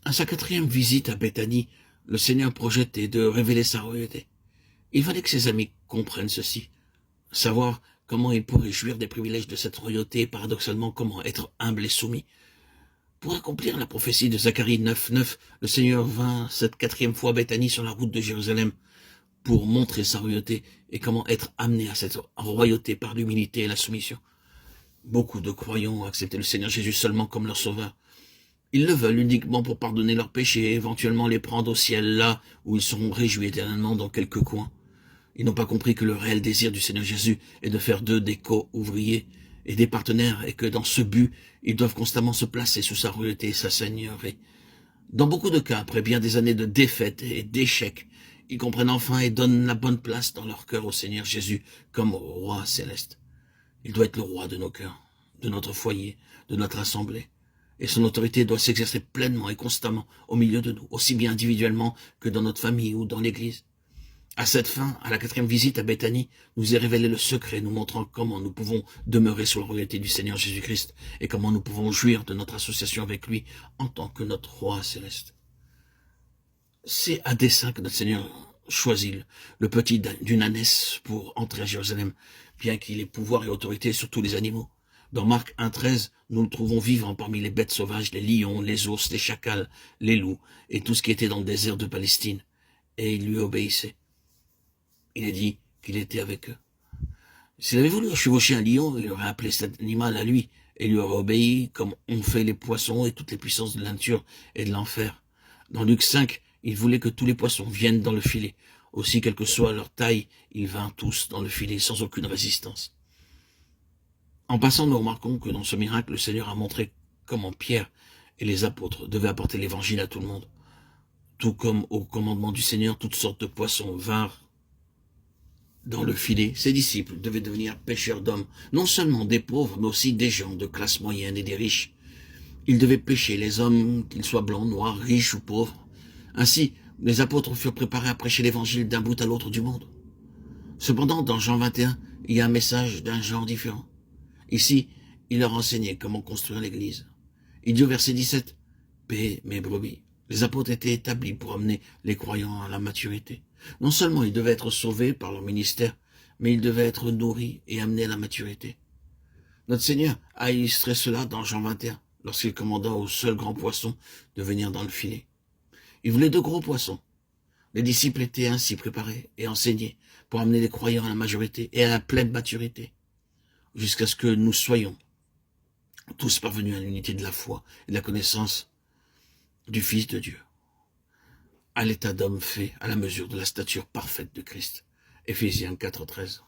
À sa quatrième visite à Béthanie, le Seigneur projetait de révéler sa royauté. Il fallait que ses amis comprennent ceci, savoir comment ils pourraient jouir des privilèges de cette royauté et paradoxalement comment être humble et soumis. Pour accomplir la prophétie de Zacharie 9:9, le Seigneur vint cette quatrième fois à Béthanie sur la route de Jérusalem pour montrer sa royauté et comment être amené à cette royauté par l'humilité et la soumission. Beaucoup de croyants ont accepté le Seigneur Jésus seulement comme leur sauveur. Ils le veulent uniquement pour pardonner leurs péchés et éventuellement les prendre au ciel là où ils seront réjouis éternellement dans quelques coins. Ils n'ont pas compris que le réel désir du Seigneur Jésus est de faire d'eux des co-ouvriers et des partenaires et que dans ce but, ils doivent constamment se placer sous sa royauté et sa seigneurie. Dans beaucoup de cas, après bien des années de défaites et d'échecs, ils comprennent enfin et donnent la bonne place dans leur cœur au Seigneur Jésus comme au roi céleste. Il doit être le roi de nos cœurs, de notre foyer, de notre assemblée. Et son autorité doit s'exercer pleinement et constamment au milieu de nous, aussi bien individuellement que dans notre famille ou dans l'église. À cette fin, à la quatrième visite à Béthanie, nous est révélé le secret, nous montrant comment nous pouvons demeurer sous la royauté du Seigneur Jésus-Christ et comment nous pouvons jouir de notre association avec lui en tant que notre roi céleste. C'est à dessein que notre Seigneur choisit le petit d'une ânesse pour entrer à Jérusalem, bien qu'il ait pouvoir et autorité sur tous les animaux. Dans Marc 1:13, nous le trouvons vivant parmi les bêtes sauvages, les lions, les ours, les chacals, les loups et tout ce qui était dans le désert de Palestine. Et ils lui obéissaient. Il est dit qu'il était avec eux. S'il avait voulu chevaucher un lion, il aurait appelé cet animal à lui et lui aurait obéi comme ont fait les poissons et toutes les puissances de la nature et de l'enfer. Dans Luc 5, il voulait que tous les poissons viennent dans le filet. Aussi, quelle que soit leur taille, ils vinrent tous dans le filet sans aucune résistance. En passant, nous remarquons que dans ce miracle, le Seigneur a montré comment Pierre et les apôtres devaient apporter l'évangile à tout le monde. Tout comme au commandement du Seigneur, toutes sortes de poissons vinrent dans le filet. Ses disciples devaient devenir pêcheurs d'hommes, non seulement des pauvres, mais aussi des gens de classe moyenne et des riches. Ils devaient pêcher les hommes, qu'ils soient blancs, noirs, riches ou pauvres. Ainsi, les apôtres furent préparés à prêcher l'évangile d'un bout à l'autre du monde. Cependant, dans Jean 21, il y a un message d'un genre différent. Ici, il leur enseignait comment construire l'église. Il dit au verset 17, « Paix mes brebis ». Les apôtres étaient établis pour amener les croyants à la maturité. Non seulement ils devaient être sauvés par leur ministère, mais ils devaient être nourris et amenés à la maturité. Notre Seigneur a illustré cela dans Jean 21, lorsqu'il commanda au seul grand poisson de venir dans le filet. Il voulait de gros poissons. Les disciples étaient ainsi préparés et enseignés pour amener les croyants à la majorité et à la pleine maturité, jusqu'à ce que nous soyons tous parvenus à l'unité de la foi et de la connaissance du Fils de Dieu, à l'état d'homme fait à la mesure de la stature parfaite de Christ. Éphésiens 4:13.